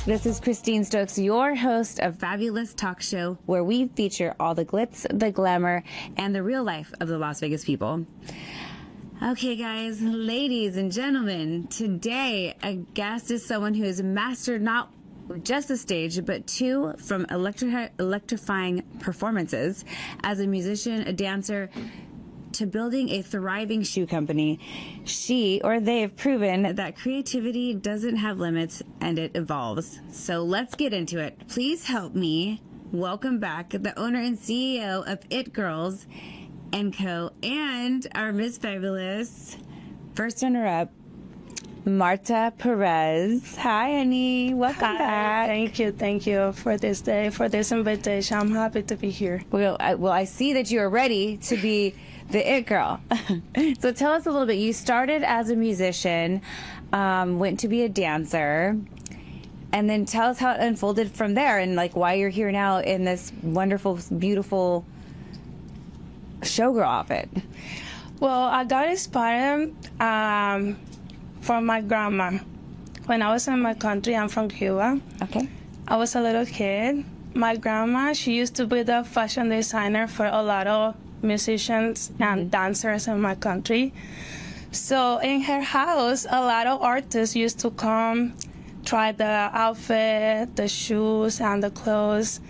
This is Kristine Stokes, your host of FabVIEWlous Talk Show, where we feature all the glitz, the glamour, and the real life of the Las Vegas people. Okay, guys, ladies and gentlemen, today a guest is someone who has mastered not just the stage, but two from electrifying performances as a musician, a dancer, to building a thriving shoe company. She or they have proven that creativity doesn't have limits and it evolves. So let's get into it. Please help me welcome back the owner and CEO of It Girls & Co. and our Miss Fabulous first runner-up, Marta Perez. Hi, honey. Welcome back. Thank you for this day, for this invitation. I'm happy to be here. Well, I see that you are ready to be the It Girl. So tell us a little bit. You started as a musician, went to be a dancer, and then tell us how it unfolded from there and like why you're here now in this wonderful, beautiful showgirl outfit. Well, I got inspired from my grandma. When I was in my country, I'm from Cuba. Okay. I was a little kid. My grandma, she used to be the fashion designer for a lot of musicians and dancers in my country. So in her house, a lot of artists used to come, try the outfit, the shoes, and the clothes.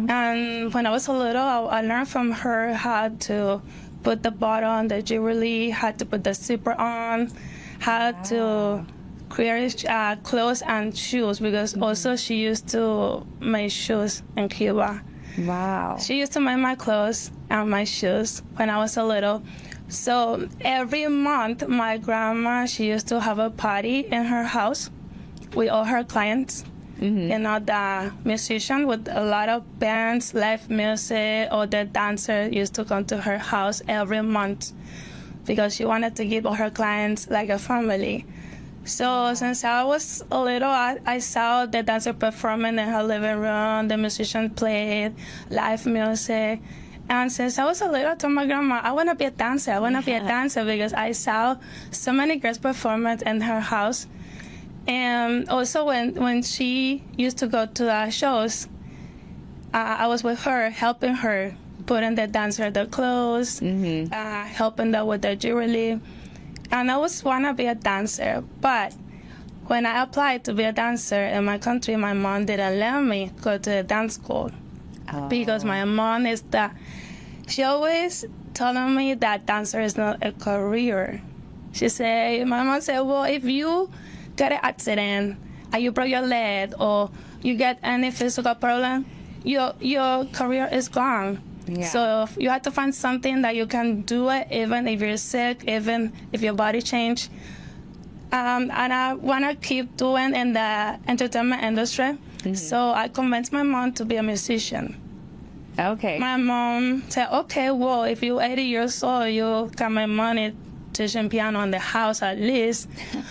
And when I was a little, I learned from her how to put the button on the jewelry, how to put the zipper on, how to create clothes and shoes, because also she used to make shoes in Cuba. Wow. She used to make my clothes and my shoes when I was a little. So every month, my grandma, she used to have a party in her house with all her clients. You know, the musician with a lot of bands, live music, or the dancer used to come to her house every month because she wanted to give all her clients like a family. So since I was a little, I saw the dancer performing in her living room, the musician played live music. And since I was a little, I told my grandma, I want to be a dancer. I want to be a dancer because I saw so many girls performing in her house. And also when she used to go to the shows, I was with her, helping her, putting the dancer their clothes, helping them with their jewelry. And I always want to be a dancer. But when I applied to be a dancer in my country, my mom didn't let me go to a dance school. Because my mom she always telling me that dancer is not a career. My mom said, well, if you get an accident and you broke your leg or you get any physical problem, your career is gone. Yeah. So you have to find something that you can do it even if you're sick, even if your body change. And I want to keep doing in the entertainment industry. So I convinced my mom to be a musician. Okay. My mom said, okay, well, if you're 80 years old, you can make money teaching piano in the house at least.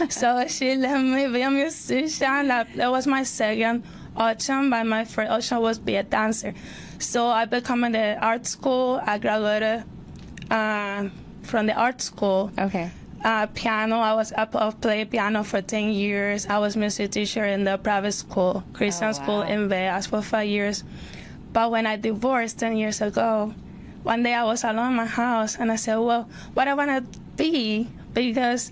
So she let me be a musician. That was my second option, but my first option was be a dancer. So I became in the art school. I graduated from the art school. Okay. Piano, I played piano for 10 years. I was music teacher in the private school, Christian school in Vegas for 5 years. But when I divorced 10 years ago, one day I was alone in my house and I said, well, what I want to be, because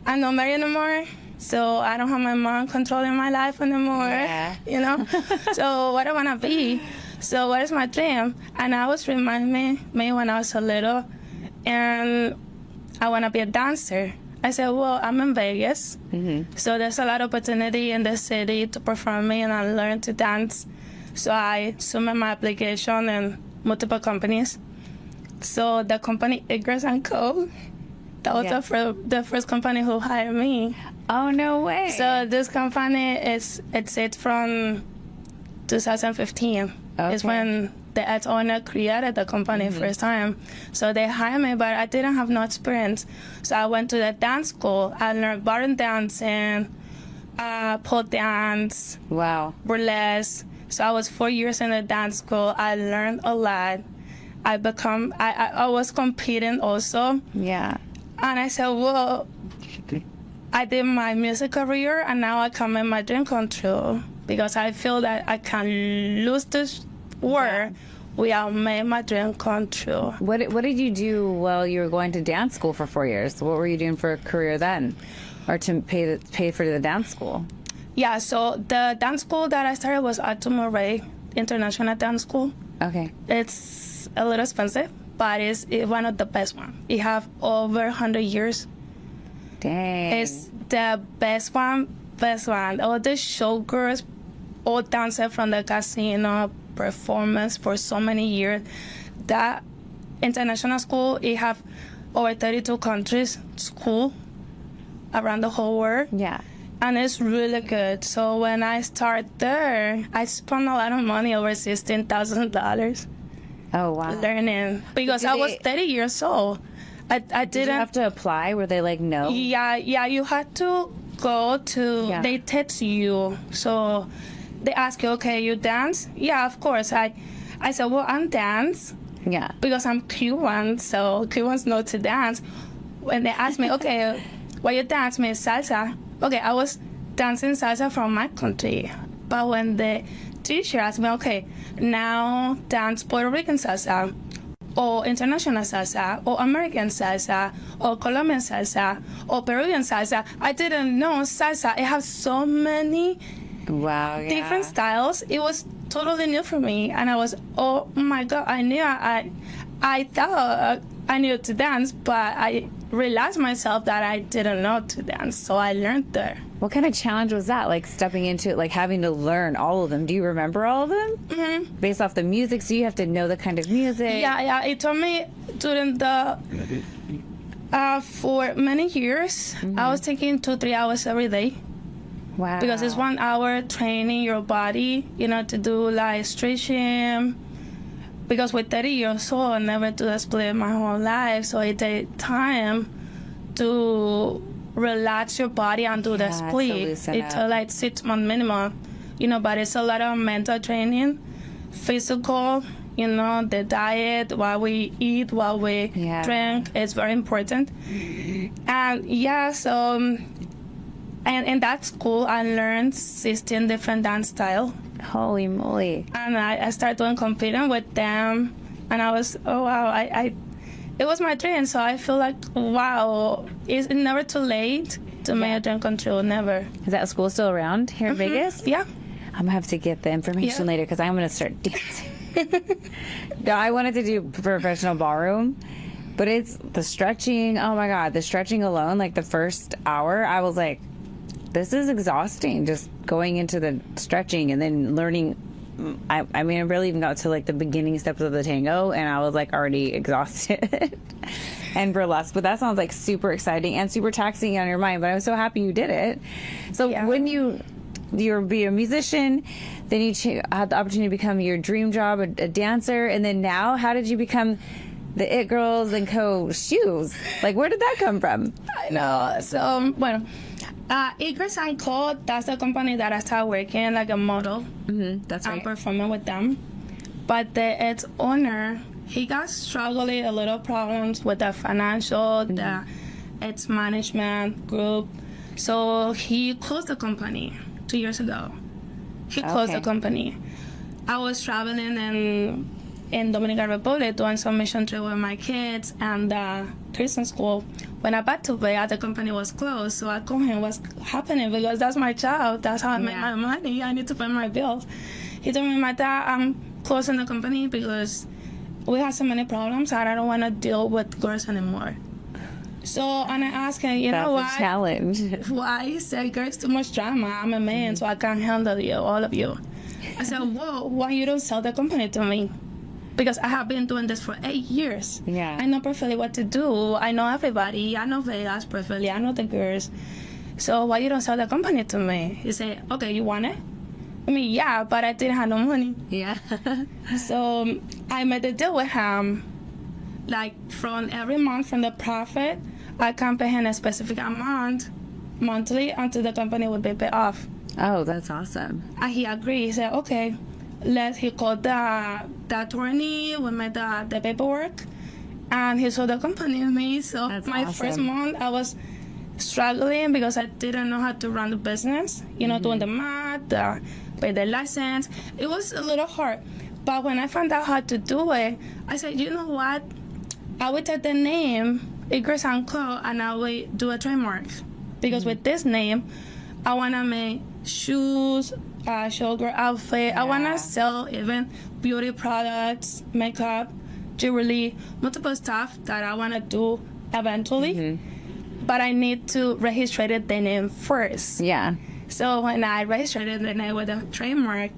I'm not married anymore, so I don't have my mom controlling my life anymore, you know? So what I want to be, so what is my dream? And I was reminding me when I was a little, and I want to be a dancer. I said, well, I'm in Vegas, so there's a lot of opportunity in the city to perform and I learn to dance. So I submitted my application in multiple companies. So the company It Girls & Co., that was the first company who hired me. Oh, no way. So this company, it's from 2015. It's when the ex-owner created the company first time. So they hired me, but I didn't have no experience. So I went to the dance school. I learned ballroom dancing, pole dance, burlesque. So I was 4 years in the dance school. I learned a lot. I was competing also. Yeah. And I said, well, I did my music career, and now I come in my dream come true. because I feel that I can lose this war without making my dream come true. What did you do while you were going to dance school for 4 years? What were you doing for a career then, or to pay for the dance school? Yeah, so the dance school that I started was at Murray International Dance School. Okay. It's a little expensive, but it's one of the best ones. It have over 100 years. Dang. It's the best one. All the showgirls, all dancers from the casino performance for so many years. That international school, it have over 32 countries school around the whole world. Yeah. And it's really good. So when I start there, I spent a lot of money, over $16,000. Oh, wow. Learning, because I was 30 years old. I didn't. Did you have to apply? Were they like, no? Yeah, you had to go to, they text you. So they ask you, okay, you dance? Yeah, of course. I said, well, I'm dance. Yeah. Because I'm Cuban, so Cubans know to dance. When they asked me, okay, what you dance? Me salsa. Okay, I was dancing salsa from my country. But when the teacher asked me, okay, now dance Puerto Rican salsa, or international salsa, or American salsa, or Colombian salsa, or Peruvian salsa, I didn't know salsa. It has so many different styles. It was totally new for me, and I was, oh my God, I thought I knew to dance, but I realized myself that I didn't know to dance, so I learned there. What kind of challenge was that? Like stepping into it, like having to learn all of them. Do you remember all of them? Mm-hmm. Based off the music, so you have to know the kind of music. Yeah. It told me during the for many years, I was taking 2-3 hours every day. Wow. Because it's 1 hour training your body, to do like stretching. Because with 30 years old, I never do a split my whole life, so it takes time to relax your body and do the split. It's like 6 months minimum, but it's a lot of mental training, physical, the diet, what we eat, what we drink is very important. And so and in that school, I learned 16 different dance styles. Holy moly. And I started doing competing with them, and I was, oh wow, it was my dream, so I feel like, wow, it's never too late to make a dream come true, never. Is that school still around here in Vegas? Yeah. I'm going to have to get the information later, because I'm going to start dancing. No, I wanted to do professional ballroom, but it's the stretching, oh my God, the stretching alone, like the first hour, I was like, this is exhausting, just going into the stretching and then learning. I mean, I barely even got to like the beginning steps of the tango, and I was like already exhausted and burlesque. But that sounds like super exciting and super taxing on your mind. But I'm so happy you did it. So when you're be a musician, then you had the opportunity to become your dream job, a dancer, and then now, how did you become the It Girls and Co. shoes? Like, where did that come from? I know. So, bueno. It Girls and Co., that's the company that I started working like a model. Mm-hmm, that's right. I'm performing with them. But its owner, he got struggling a little problems with the financial, its management group. So he closed the company 2 years ago. He closed the company. I was traveling in Dominican Republic doing some mission trip with my kids and Christian school. When I got to Vegas, the company was closed, so I called him, what's happening? Because that's my child. That's how I make my money. I need to pay my bills. He told me, Marta, I'm closing the company because we have so many problems and I don't want to deal with girls anymore. So, and I asked him, you know what? That's a challenge. Why? He said, girls, too much drama. I'm a man, so I can't handle you, all of you. I said, whoa, why you don't sell the company to me? Because I have been doing this for 8 years. Yeah. I know perfectly what to do. I know everybody. I know Vegas perfectly. I know the girls. So why you don't sell the company to me? He said, okay, you want it? I mean, yeah, but I didn't have no money. Yeah. So I made a deal with him. Like, from every month from the profit, I can pay him a specific amount monthly until the company would be paid off. Oh, that's awesome. And he agreed. He said, okay. He called the attorney, we made the paperwork, and he sold the company to me. So that's my awesome. first month, I was struggling because I didn't know how to run the business. You know, doing the math, pay the license. It was a little hard. But when I found out how to do it, I said, you know what? I would take the name Igris & Co. and I will do a trademark. Because with this name, I want to make shoes, showgirl outfit. I want to sell even beauty products, makeup, jewelry, multiple stuff that I want to do eventually. But I need to register the name first. Yeah. So when I registered the name with a trademark,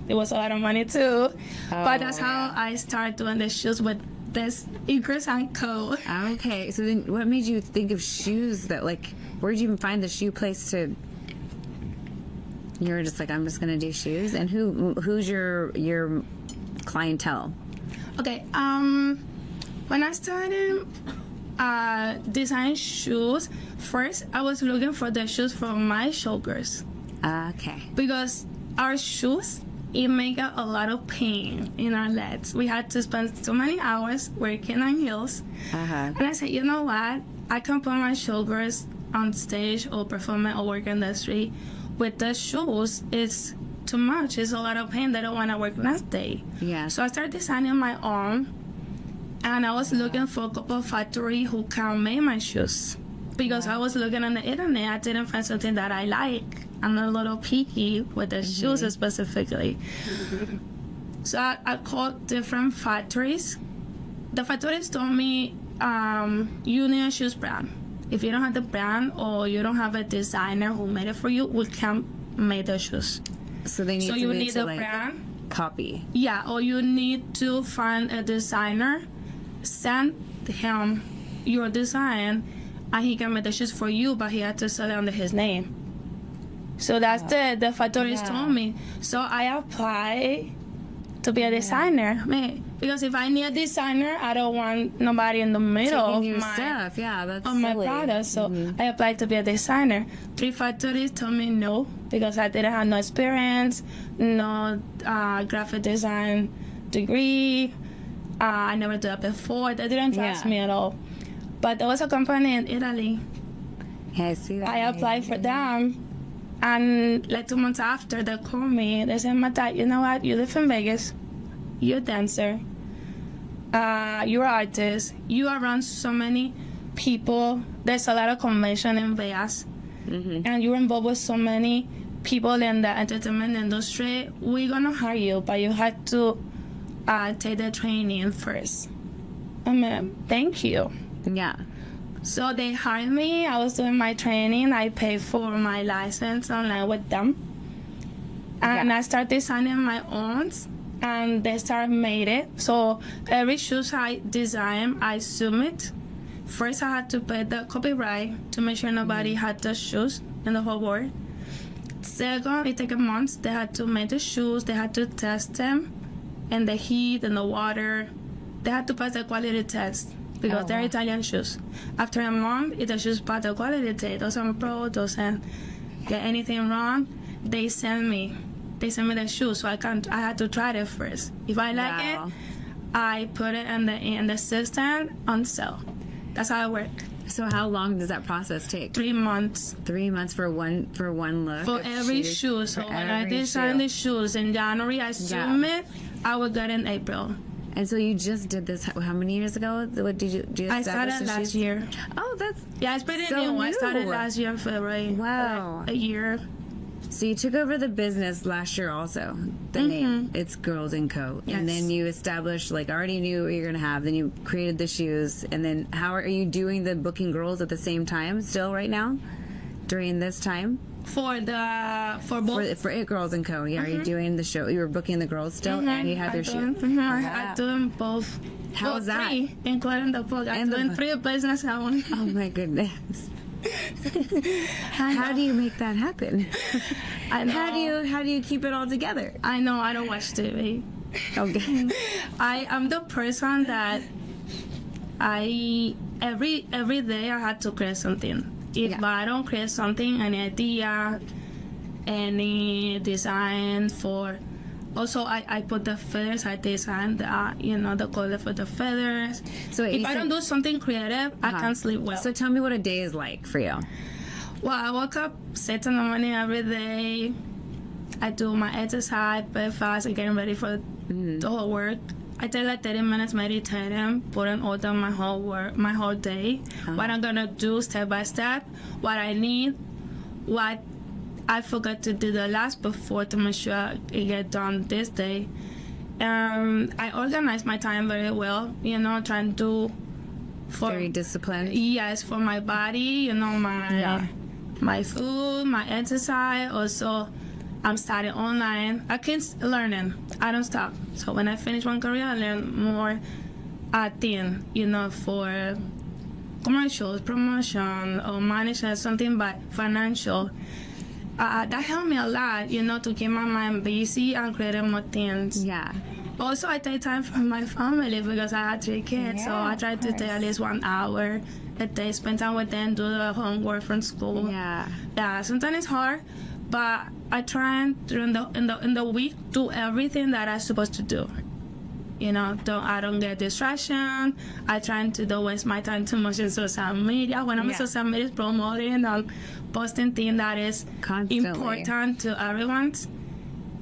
it was a lot of money too. But that's how I started doing the shoes with this Igris & Co. Okay, so then what made you think of shoes that, like, where did you even find the shoe place to... You were just like, I'm just going to do shoes? And who's your clientele? Okay, when I started designing shoes, first I was looking for the shoes for my showgirls. Okay. Because our shoes, it make a lot of pain in our legs. We had to spend so many hours working on heels. And I said, you know what? I can put my shoulders on stage or performing or work in the street. With the shoes, it's too much. It's a lot of pain. They don't want to work next day. Yeah. So I started designing my own. And I was looking for a couple of factories who can make my shoes. Because I was looking on the internet, I didn't find something that I like. I'm a little picky with the shoes specifically. So I called different factories. The factories told me, you need a shoes brand. If you don't have the brand or you don't have a designer who made it for you, we can't make the shoes. So they need So to you be need to, a like, brand. copy. Yeah, or you need to find a designer, send him your design, and he can make the shoes for you, but he had to sell it under his name. So that's the factories told me. So I applied to be a designer. Because if I need a designer, I don't want nobody in the middle Taking of your my stuff. Yeah, that's my silly. product. So I applied to be a designer. 3 factories told me no because I didn't have no experience, no graphic design degree. I never did that before. They didn't trust me at all. But there was a company in Italy. Yeah, I see that. I applied for them. And like 2 months after, they called me. They said, Marta, you know what? You live in Vegas. You're a dancer. You're an artist. You are around so many people. There's a lot of convention in Vegas. And you're involved with so many people in the entertainment industry. We're going to hire you, but you have to take the training first. I mean, thank you. Yeah. So they hired me. I was doing my training. I paid for my license online with them. And I started designing my own. And they started made it. So every shoes I design, I submit. First, I had to pay the copyright to make sure nobody had the shoes in the whole world. Second, it took a month. They had to make the shoes. They had to test them in the heat and the water. They had to pass the quality test because they're Italian shoes. After a month, if the shoes pass the quality test, doesn't pro, doesn't get anything wrong, they send me the shoes. So I had to try it first. If I like it, I put it in the system on sale. That's how it works. So how long does that process take? 3 months. 3 months for one look? For every shoe. So when I design the shoes in January, I submit, I will get in April. And so you just did this how many years ago? What did you I started last year. Oh, that's it's pretty so new. I started new. last year in February. Wow. Like a year. So you took over the business last year also. The name, it's Girls & Co. Yes. And then you established, like, already knew what you're going to have. Then you created the shoes. And then how are you doing the booking girls at the same time still right now? During this time? For both. For It Girls & Co. Yeah, are you doing the show? You were booking the girls still and you have your shoes? I'm doing both. How was that? 3, including the book. I'm doing 3 business at one. Oh my goodness. How do you make that happen? I know. How do you keep it all together? I know. I don't watch TV. Okay. I am the person that every day I had to create something. If I don't create something, any idea, any design for Also, I put the feathers. I design the color for the feathers. So if I don't do something creative, I can't sleep well. So tell me what a day is like for you. Well, I wake up 6 in the morning every day. I do my exercise, breakfast, and getting ready for the whole work. I take like 30 minutes meditating, putting order my whole day, what I'm gonna do step by step, what I need, what I forgot to do the last before to make sure it get done this day. I organize my time very well, trying to do Very disciplined. Yes, for my body, my food, my exercise. Also, I'm studying online. I keep learning. I don't stop. So when I finish one career, I learn more thing, for commercials, promotion, or management, something but financial. That helped me a lot, to keep my mind busy and creating more things. Yeah. Also, I take time for my family because I had 3 kids, so I try to take at least 1 hour a day, spend time with them, do the homework from school. Yeah. Sometimes it's hard, but I try during in the week do everything that I'm supposed to do. I don't get distraction. I try to don't waste my time too much in social media. When I'm in social media, promoting and posting things that is important to everyone.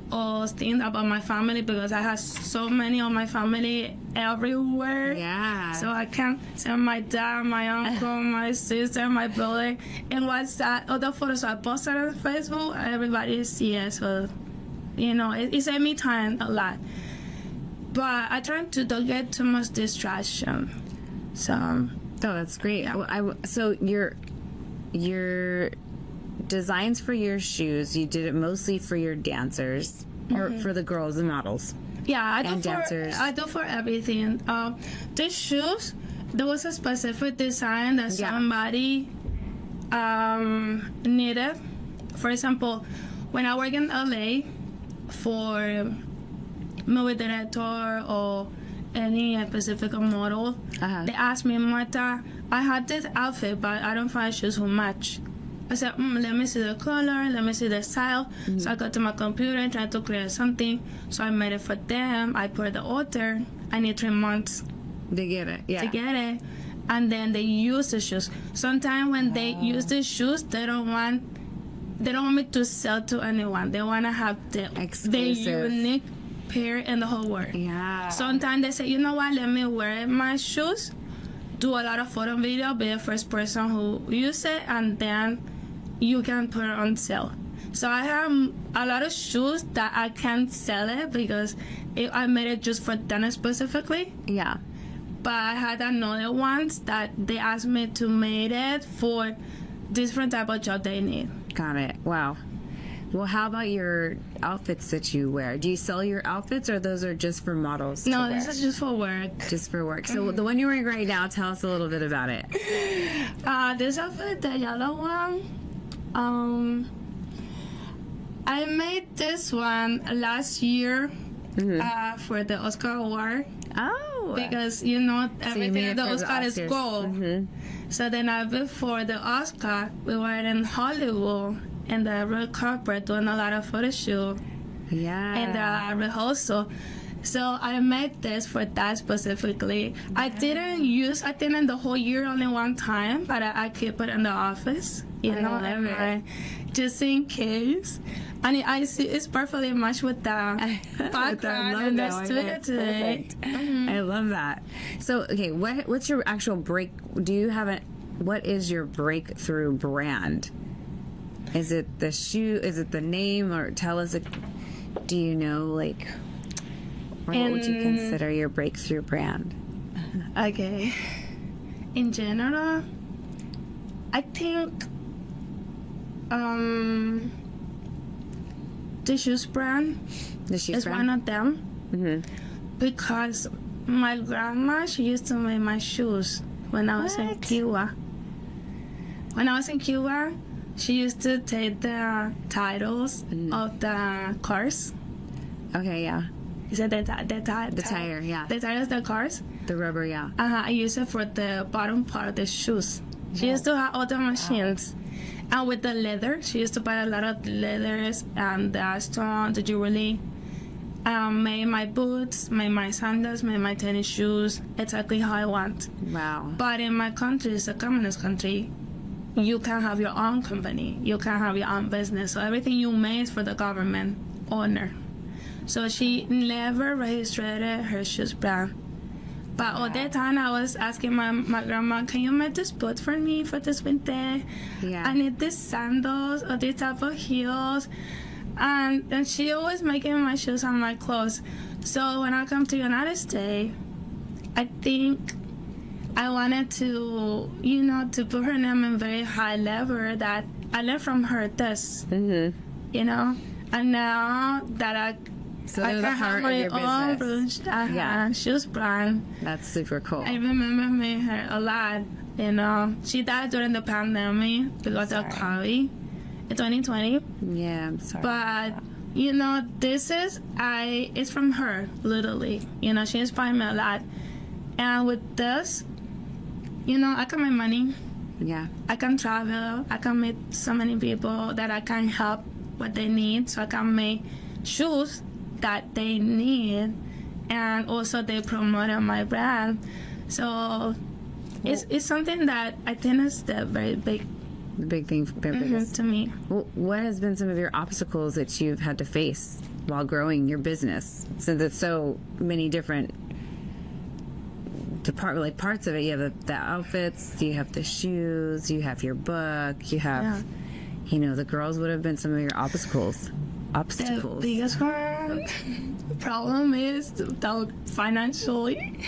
Or things about my family because I have so many of my family everywhere. Yeah. So I can't send my dad, my uncle, my sister, my brother, and WhatsApp. Other photos I posted on Facebook, everybody sees it. So, it saved me time a lot. But I try to don't get too much distraction. So. Oh, that's great. Yeah. So your designs for your shoes, you did it mostly for your dancers or for the girls, the models. Yeah, I do for everything. The shoes, there was a specific design that somebody needed. For example, when I work in LA for movie director or any specific model, they asked me, Marta, I had this outfit, but I don't find shoes who match. I said, let me see the color, let me see the style. So I got to my computer and tried to create something. So I made it for them. I put the order. I need 3 months to get it. Yeah. To get it. And then they use the shoes. Sometimes when they use the shoes, they don't want me to sell to anyone. They want to have the unique pair in the whole world. Yeah. Sometimes they say, you know what, let me wear my shoes, do a lot of photo and video, be the first person who use it, and then you can put it on sale. So I have a lot of shoes that I can't sell it because I made it just for them specifically. Yeah. But I had another ones that they asked me to make it for different type of job they need. Got it. Wow. Well, how about your outfits that you wear? Do you sell your outfits, or those are just for models? No, this is just for work. Just for work. So the one you're wearing right now, tell us a little bit about it. This outfit, the yellow one, I made this one last year for the Oscar Award. Oh. Because, everything at the Oscar is gold. So then before the Oscar, we were in Hollywood in the red carpet doing a lot of photo shoot. Yeah. And the rehearsal. So I made this for that specifically. I didn't use, I think in the whole year only one time, but I keep it in the office, just in case. And I see it's perfectly matched with the background in the studio today. I love that. So, okay, what's your actual what is your breakthrough brand? Is it the shoe? Is it the name? Or tell us, do you know, what would you consider your breakthrough brand? Okay. In general, I think the shoes brand is one of them. Because my grandma, she used to make my shoes when I was in Cuba. When I was in Cuba, she used to take the titles of the cars. Okay, yeah. Is it the tire, yeah. The tires of the cars? The rubber, yeah. I use it for the bottom part of the shoes. She used to have all the machines. And with the leather, she used to buy a lot of leathers and the stone, the jewelry. Made my boots, made my sandals, made my tennis shoes, exactly how I want. Wow. But in my country, it's a communist country, you can have your own company, you can have your own business. So everything you make is for the government owner. So she never registered her shoes brand. But all that time I was asking my grandma, can you make this boot for me for this winter? Yeah. I need these sandals or this type of heels. And she always making my shoes and my clothes. So when I come to United States, I think I wanted to, to put her name in very high level that I learned from her this, And now that So I they're the can have heart of my your own business. Yeah. shoes brand. That's super cool. I remember me her a lot. She died during the pandemic because of COVID in 2020. Yeah, I'm sorry. But this is it's from her, literally. She inspired me a lot. And with this, I can make money. Yeah. I can travel. I can meet so many people that I can help what they need. So I can make shoes that they need, and also they promote my brand. So it's something that I think is the very big The big thing to me. Well, what has been some of your obstacles that you've had to face while growing your business? Since it's so many different parts of it. You have the outfits, you have the shoes, you have your book, you have, the girls would have been some of your obstacles. The biggest one problem is financially.